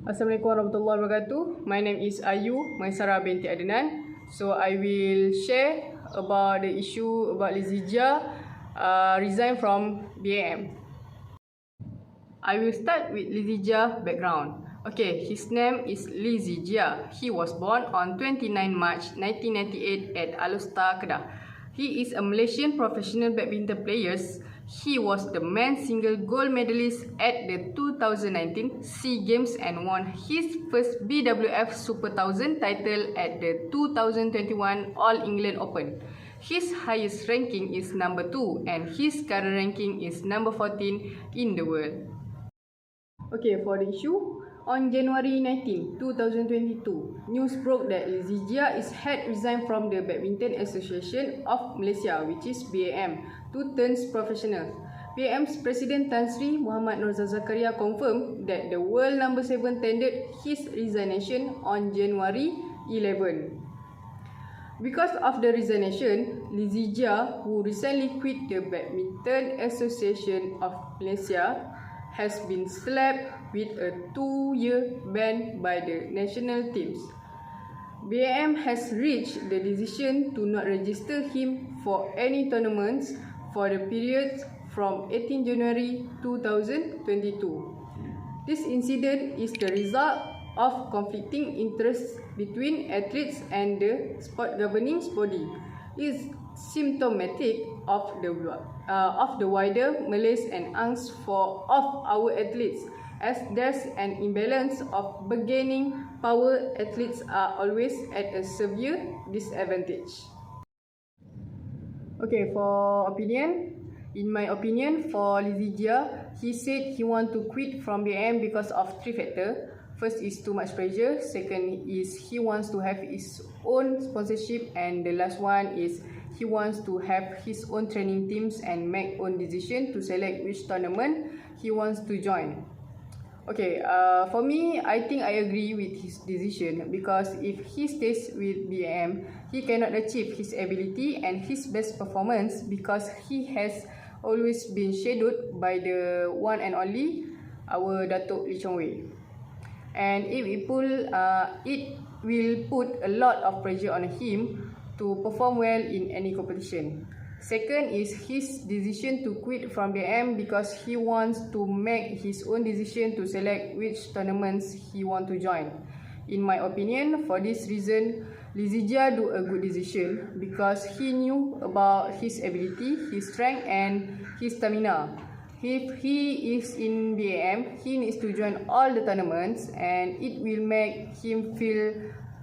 Assalamualaikum warahmatullahi wabarakatuh. My name is Ayu Maisara binti Adnan. So I will share about the issue about Lizija resign from BAM. I will start with Lizija background. Okay, his name is Lizija. He was born on 29 March 1998 at Alustar, Kedah. He is a Malaysian professional badminton player. He was the men's single gold medalist at the 2019 SEA Games and won his first BWF Super 1000 title at the 2021 All England Open. His highest ranking is number 2 and his current ranking is number 14 in the world. Okay, for the issue, on January 19, 2022, news broke that Lizija had resigned from the Badminton Association of Malaysia, which is BAM, to turn professional. BAM's President Tan Sri Muhammad Norzal Zakaria confirmed that the world number 7 tendered his resignation on January 11. Because of the resignation, Lizija, who recently quit the Badminton Association of Malaysia, has been slapped with a 2-year ban by the national teams. BAM has reached the decision to not register him for any tournaments for the period from 18 January 2022. This incident is the result of conflicting interests between athletes and the sport governing body. It is symptomatic of the wider malaise and angst of our athletes, as there's an imbalance of bargaining power. Athletes are always at a severe disadvantage. Okay, for opinion. In my opinion, for Lizija, he said he want to quit from BM because of 3 factors. First is too much pressure. Second is he wants to have his own sponsorship, and the last one is he wants to have his own training teams and make own decision to select which tournament he wants to join. Okay, for me, I think I agree with his decision, because if he stays with BM, he cannot achieve his ability and his best performance, because he has always been shadowed by the one and only our Datuk Lee Chong Wei. And it will put a lot of pressure on him to perform well in any competition. Second is his decision to quit from BM because he wants to make his own decision to select which tournaments he want to join. In my opinion, for this reason, Lizija do a good decision because he knew about his ability, his strength and his stamina. If he is in BAM, he needs to join all the tournaments and it will make him feel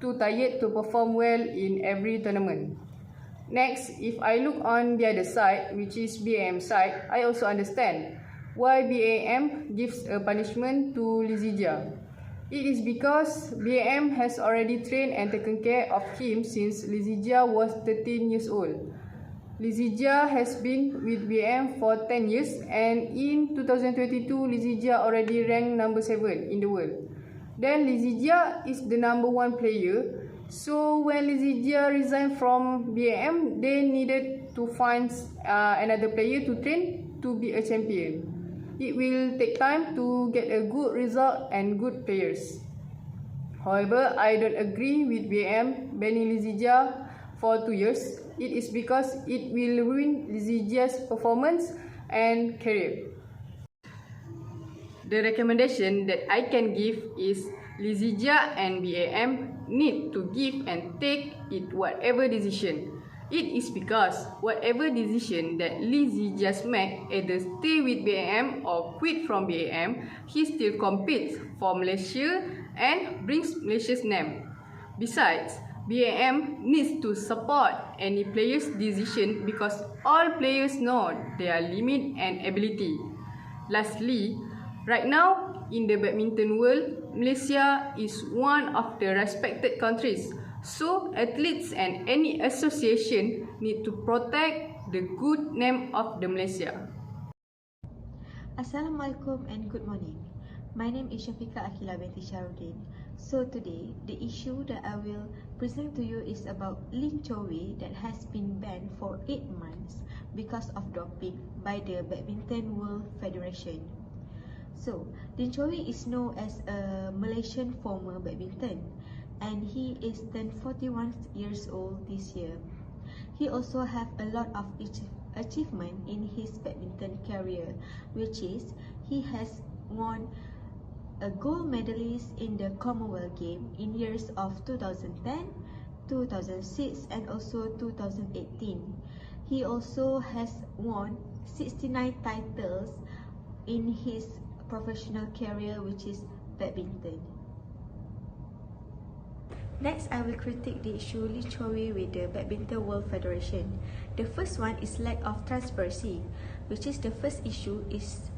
too tired to perform well in every tournament. Next, if I look on the other side, which is BAM side, I also understand why BAM gives a punishment to Lizija. It is because BAM has already trained and taken care of him since Lizija was 13 years old. Lizija has been with BAM for 10 years and in 2022, Lizija already ranked number 7 in the world. Then Lizija is the number 1 player. So when Lizija resigned from BAM, they needed to find another player to train to be a champion. It will take time to get a good result and good players. However, I don't agree with BAM banning Lizija for 2 years. It is because it will ruin Lizija's performance and career. The recommendation that I can give is Lizija and BAM need to give and take it whatever decision. It is because whatever decision that Lizija make, either stay with BAM or quit from BAM, he still competes for Malaysia and brings Malaysia's name. Besides, BAM needs to support any player's decision because all players know their limit and ability. Lastly, right now in the badminton world, Malaysia is one of the respected countries. So athletes and any association need to protect the good name of the Malaysia. Assalamualaikum and good morning. My name is Shafika Akila binti Sharudin. So today, the issue that I will present to you is about Lee Chong Wei that has been banned for 8 months because of doping by the Badminton World Federation. So, Lin Choi is known as a Malaysian former badminton, and he is turned 41 years old this year. He also have a lot of achievement in his badminton career, which is he has won a gold medalist in the Commonwealth Game in years of 2010, 2006 and also 2018. He also has won 69 titles in his professional career, which is badminton. Next, I will critique the issue Lin Choi with the Badminton World Federation. The first one is lack of transparency, which is the first issue is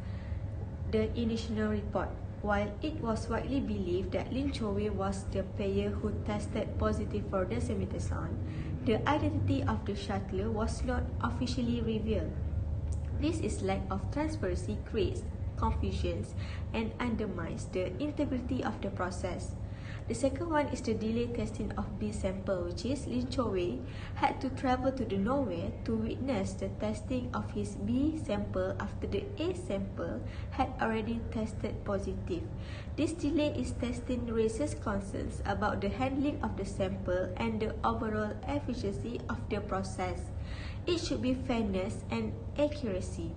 the initial report. While it was widely believed that Lin Choi was the player who tested positive for dexamethasone, the identity of the shuttler was not officially revealed. This is lack of transparency creates confusions and undermines the integrity of the process. The second one is the delayed testing of B sample, which is Lin Choi had to travel to the Norway to witness the testing of his B sample after the A sample had already tested positive. This delay in testing raises concerns about the handling of the sample and the overall efficiency of the process. It should be fairness and accuracy.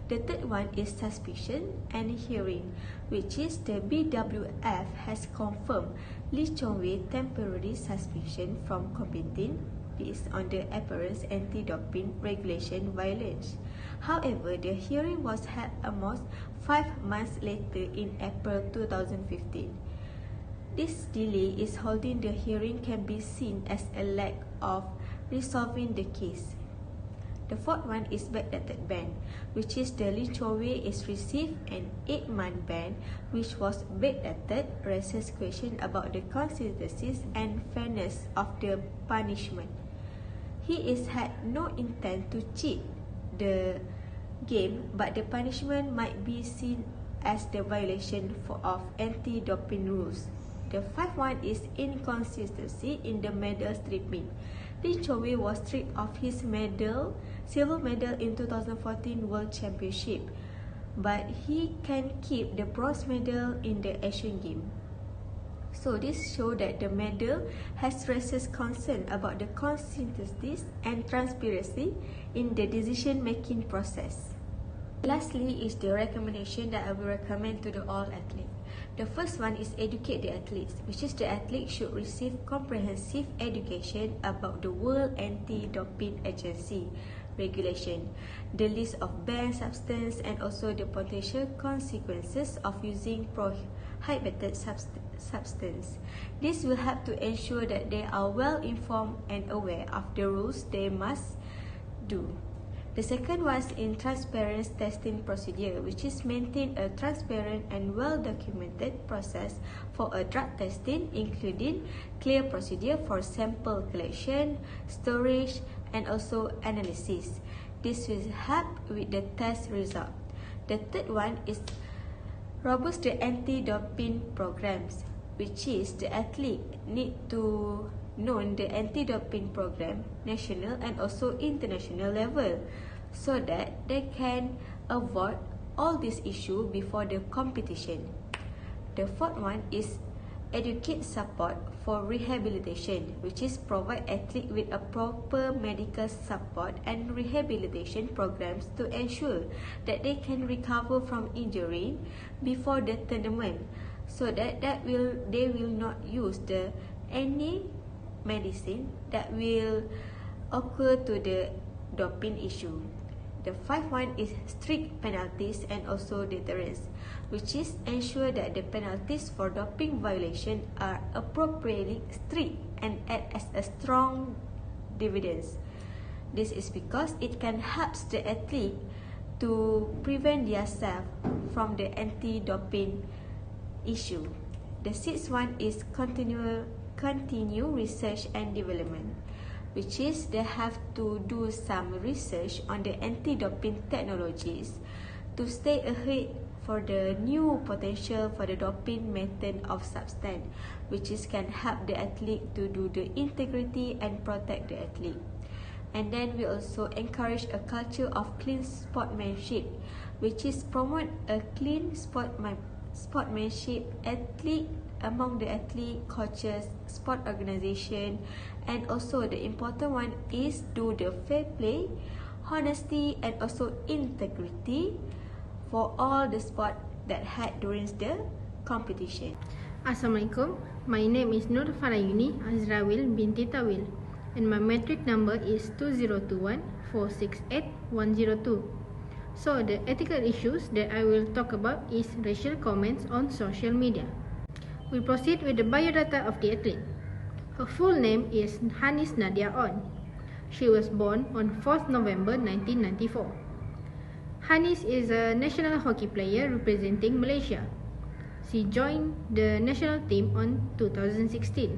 The third one is suspicion and hearing, which is the BWF has confirmed Lin Choi temporary suspicion from competing based on the apparent anti-doping regulation violence. However, the hearing was held almost 5 months later in April 2015. This delay in holding the hearing can be seen as a lack of resolving the case. The fourth one is backdated ban, which is the Lin Choi is received an 8-month ban, which was backdated, raises question about the consistency and fairness of the punishment. He is had no intent to cheat the game, but the punishment might be seen as the violation of anti-doping rules. The fifth one is inconsistency in the medal stripping. Lin Choi was stripped of his silver medal in 2014 World Championship, but he can keep the bronze medal in the Asian Games. So this shows that the medal has raised concern about the consistency and transparency in the decision-making process. Lastly is the recommendation that I will recommend to the all athletes. The first one is educate the athletes, which is the athletes should receive comprehensive education about the World Anti-Doping Agency regulation, the list of banned substances and also the potential consequences of using prohibited substance. This will help to ensure that they are well informed and aware of the rules they must do. The second one is in transparent testing procedure, which is maintain a transparent and well-documented process for a drug testing, including clear procedure for sample collection, storage, and also analysis. This will help with the test result. The third one is robust the anti-doping programs, which is the athlete need to know the anti-doping program national and also international level, so that they can avoid all these issues before the competition. The fourth one is educate support for rehabilitation, which is provide athlete with a proper medical support and rehabilitation programs to ensure that they can recover from injury before the tournament, so that they will not use any medicine that will occur to the doping issue. The fifth one is strict penalties and also deterrence, which is ensure that the penalties for doping violation are appropriately strict and act as a strong dividends. This is because it can help the athlete to prevent themselves from the anti-doping issue. The sixth one is continue research and development, which is they have to do some research on the anti-doping technologies to stay ahead for the new potential for the doping method of substance, which is can help the athlete to do the integrity and protect the athlete. And then we also encourage a culture of clean sportsmanship, which is promote a clean sportsmanship athlete among the athlete, coaches, sport organisation, and also the important one is do the fair play, honesty, and also integrity for all the sport that had during the competition. Assalamualaikum. My name is Nur Farayuni Azrawil binti Tawil, and my metric number is 2021468102. So the ethical issues that I will talk about is racial comments on social media. We proceed with the biodata of the athlete. Her full name is Hanis Nadia On. She was born on 4th November 1994. Hanis is a national hockey player representing Malaysia. She joined the national team on 2016.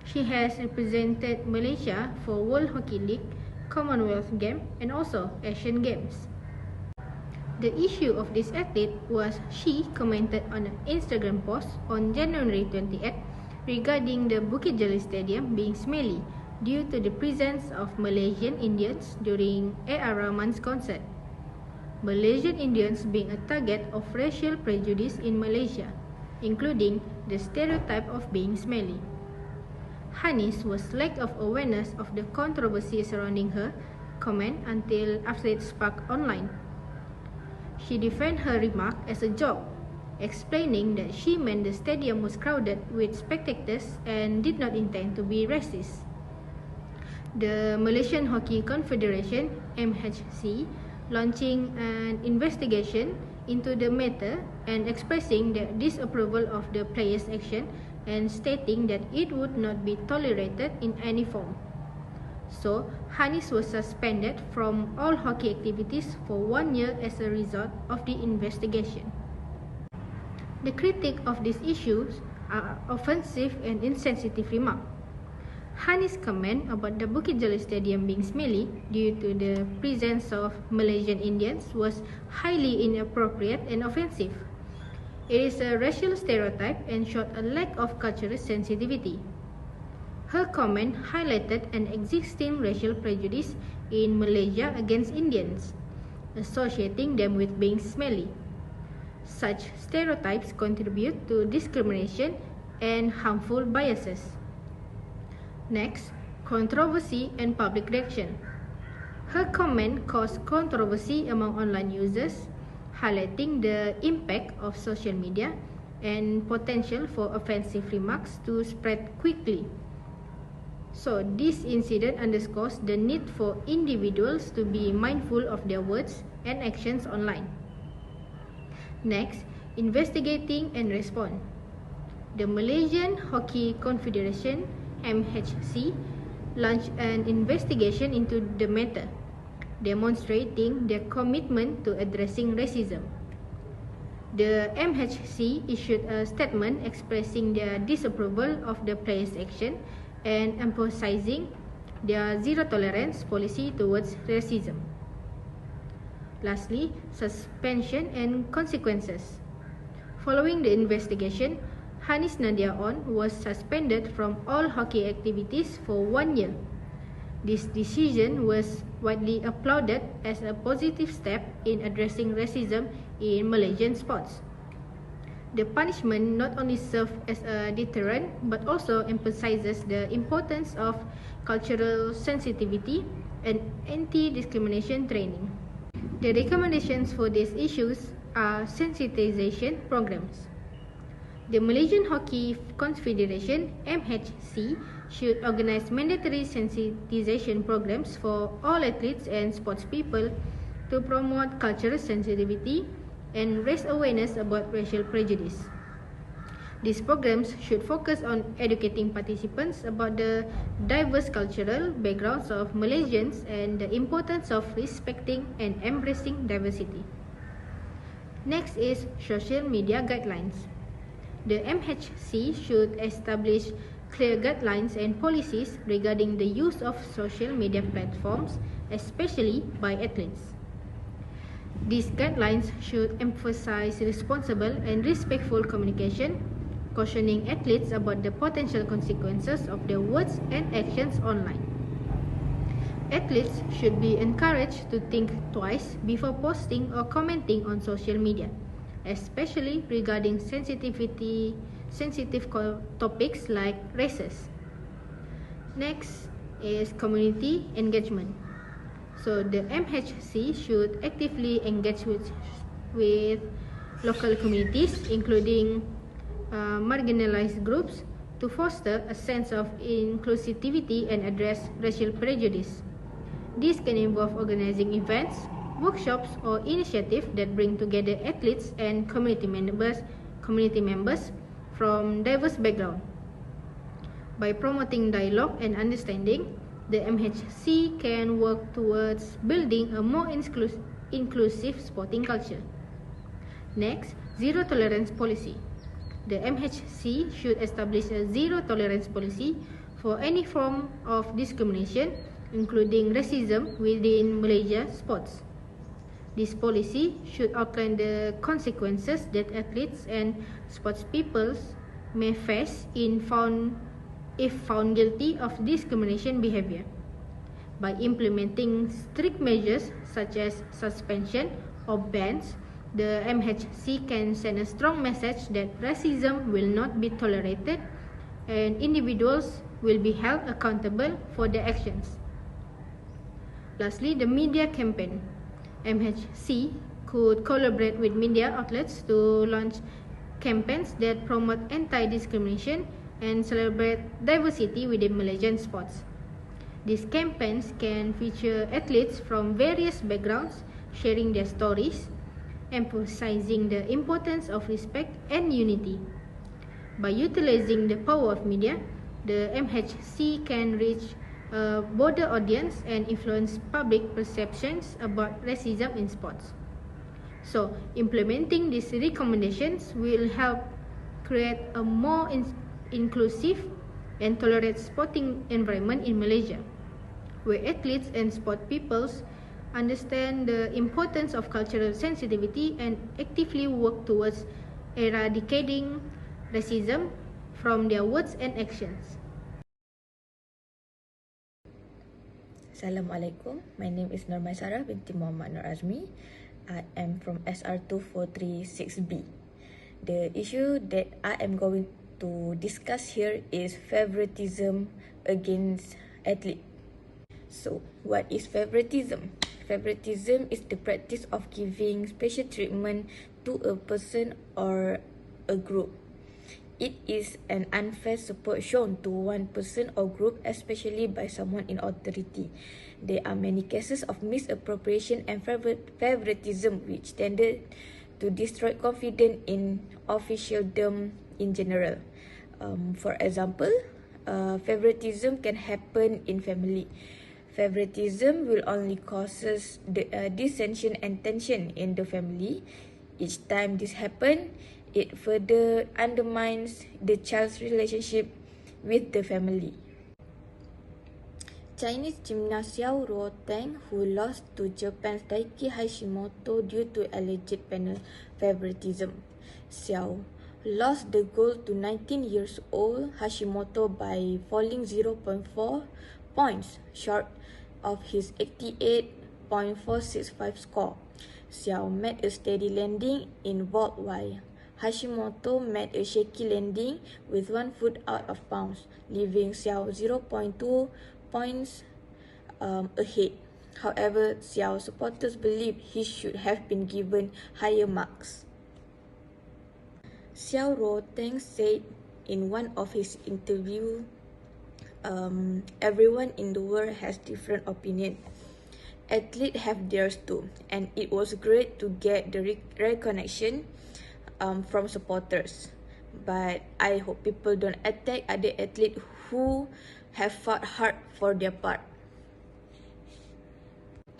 She has represented Malaysia for World Hockey League, Commonwealth Games, and also Asian Games. The issue of this athlete was she commented on an Instagram post on January 28th regarding the Bukit Jalil Stadium being smelly due to the presence of Malaysian Indians during A.R. Rahman's concert. Malaysian Indians being a target of racial prejudice in Malaysia, including the stereotype of being smelly. Hanis was lack of awareness of the controversy surrounding her comment until after it sparked online. She defended her remark as a joke, explaining that she meant the stadium was crowded with spectators and did not intend to be racist. The Malaysian Hockey Confederation (MHC) launching an investigation into the matter and expressing their disapproval of the players' action and stating that it would not be tolerated in any form. So, Hanis was suspended from all hockey activities for 1 year as a result of the investigation. The critique of these issues are offensive and insensitive remarks. Hanis' comment about the Bukit Jalil Stadium being smelly due to the presence of Malaysian Indians was highly inappropriate and offensive. It is a racial stereotype and showed a lack of cultural sensitivity. Her comment highlighted an existing racial prejudice in Malaysia against Indians, associating them with being smelly. Such stereotypes contribute to discrimination and harmful biases. Next, controversy and public reaction. Her comment caused controversy among online users, highlighting the impact of social media and potential for offensive remarks to spread quickly. So, this incident underscores the need for individuals to be mindful of their words and actions online. Next, investigating and respond. The Malaysian Hockey Confederation (MHC) launched an investigation into the matter, demonstrating their commitment to addressing racism. The MHC issued a statement expressing their disapproval of the players' action and emphasizing their zero tolerance policy towards racism. Lastly, suspension and consequences. Following the investigation, Hanis Nadia On was suspended from all hockey activities for 1 year. This decision was widely applauded as a positive step in addressing racism in Malaysian sports. The punishment not only served as a deterrent but also emphasizes the importance of cultural sensitivity and anti-discrimination training. The recommendations for these issues are sensitization programs. The Malaysian Hockey Confederation (MHC) should organize mandatory sensitization programs for all athletes and sportspeople to promote cultural sensitivity and raise awareness about racial prejudice. These programs should focus on educating participants about the diverse cultural backgrounds of Malaysians and the importance of respecting and embracing diversity. Next is social media guidelines. The MHC should establish clear guidelines and policies regarding the use of social media platforms, especially by athletes. These guidelines should emphasize responsible and respectful communication, cautioning athletes about the potential consequences of their words and actions online. Athletes should be encouraged to think twice before posting or commenting on social media, especially regarding sensitive topics like races. Next is community engagement. So the MHC should actively engage with local communities, including marginalized groups, to foster a sense of inclusivity and address racial prejudice. This can involve organizing events, workshops, or initiatives that bring together athletes and community members from diverse backgrounds. By promoting dialogue and understanding, the MHC can work towards building a more inclusive sporting culture. Next, zero tolerance policy. The MHC should establish a zero tolerance policy for any form of discrimination, including racism, within Malaysia sports. This policy should outline the consequences that athletes and sportspeople may face if found guilty of discrimination behavior. By implementing strict measures such as suspension or bans, the MHC can send a strong message that racism will not be tolerated and individuals will be held accountable for their actions. Lastly, the media campaign. MHC could collaborate with media outlets to launch campaigns that promote anti-discrimination and celebrate diversity within Malaysian sports. These campaigns can feature athletes from various backgrounds sharing their stories, emphasizing the importance of respect and unity. By utilizing the power of media, the MHC can reach a broader audience and influence public perceptions about racism in sports. So, implementing these recommendations will help create a more inclusive and tolerant sporting environment in Malaysia, where athletes and sport peoples understand the importance of cultural sensitivity and actively work towards eradicating racism from their words and actions. Assalamualaikum. My name is Nur Maisarah binti Muhammad Nur Azmi. I am from SR2436B. The issue that I am going to discuss here is favoritism against athletes. So, what is favoritism? Favoritism is the practice of giving special treatment to a person or a group. It is an unfair support shown to one person or group, especially by someone in authority. There are many cases of misappropriation and favoritism which tended to destroy confidence in officialdom in general. For example, favoritism can happen in family. Favoritism will only causes dissension and tension in the family. Each time this happens, it further undermines the child's relationship with the family. Chinese gymnast Xiao Ruoteng, who lost to Japan's Daiki Hashimoto due to alleged panel favoritism. Xiao lost the gold to 19-year-old Hashimoto by falling 0.4 points short of his 88.465 score. Xiao made a steady landing in vault while Hashimoto made a shaky landing with 1 foot out of bounds, leaving Xiao 0.2 points ahead. However, Xiao supporters believe he should have been given higher marks. Xiao Ruoteng said in one of his interviews, everyone in the world has different opinion. Athletes have theirs too, and it was great to get the recognition from supporters. But I hope people don't attack other athletes who have fought hard for their part.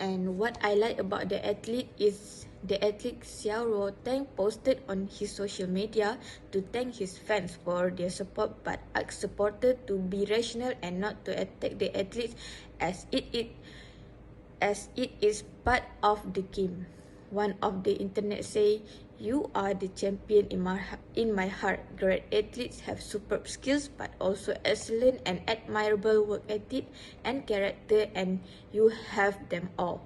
And what I like about the athlete is the athlete Xiao Ruoteng posted on his social media to thank his fans for their support, but asked supporters to be rational and not to attack the athletes as it is part of the game. One of the internet say, You are the champion in my heart. Great athletes have superb skills but also excellent and admirable work ethic and character, and you have them all.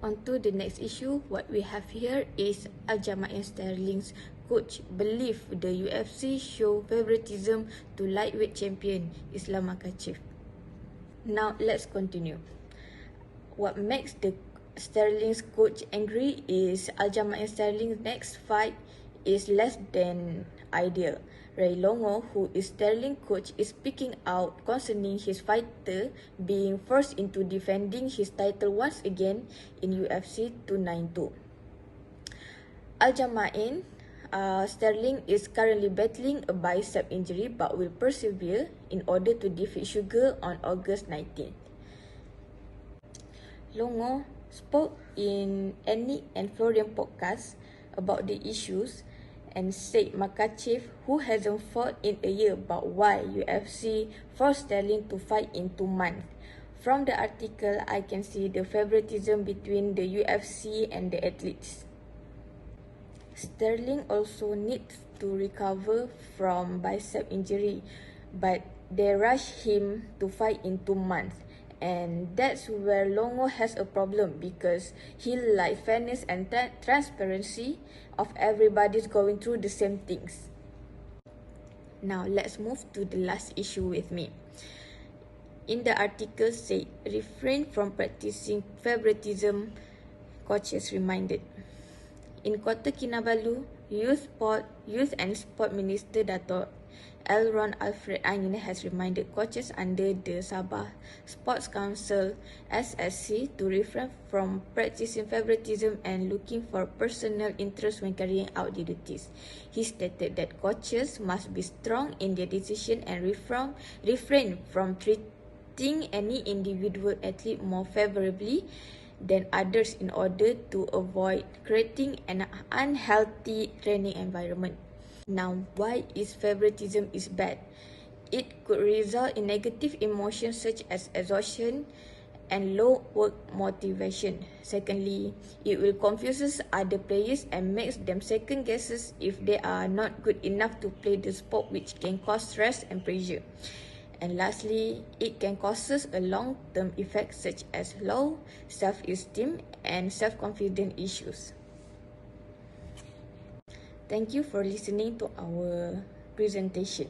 On to the next issue. What we have here is Aljamain Sterling's coach believe the UFC show favoritism to lightweight champion Islam Makhachev. Now let's continue. What makes the Sterling's coach angry is Aljamain Sterling's next fight is less than ideal. Ray Longo, who is Sterling coach, is speaking out concerning his fighter being forced into defending his title once again in UFC 292. Aljamain Sterling is currently battling a bicep injury but will persevere in order to defeat Sugar on August 19th. Longo spoke in Annie and Florian podcast about the issues and said Makhachev, who hasn't fought in a year, but why UFC forced Sterling to fight in 2 months. From the article, I can see the favoritism between the UFC and the athletes. Sterling also needs to recover from bicep injury, but they rushed him to fight in 2 months. And that's where Longo has a problem because he likes fairness and transparency of everybody's going through the same things. Now let's move to the last issue with me. In the article said, refrain from practicing favoritism, coaches reminded. In Kota Kinabalu, Youth and Sport Minister Dato' Elron Alfred Angin has reminded coaches under the Sabah Sports Council SSC to refrain from practicing favoritism and looking for personal interest when carrying out the duties. He stated that coaches must be strong in their decision and refrain from treating any individual athlete more favorably than others in order to avoid creating an unhealthy training environment. Now, why is favoritism is bad? It could result in negative emotions such as exhaustion and low work motivation. Secondly, it will confuse other players and makes them second guesses if they are not good enough to play the sport, which can cause stress and pressure. And lastly, it can cause a long-term effect such as low self-esteem and self-confidence issues. Thank you for listening to our presentation.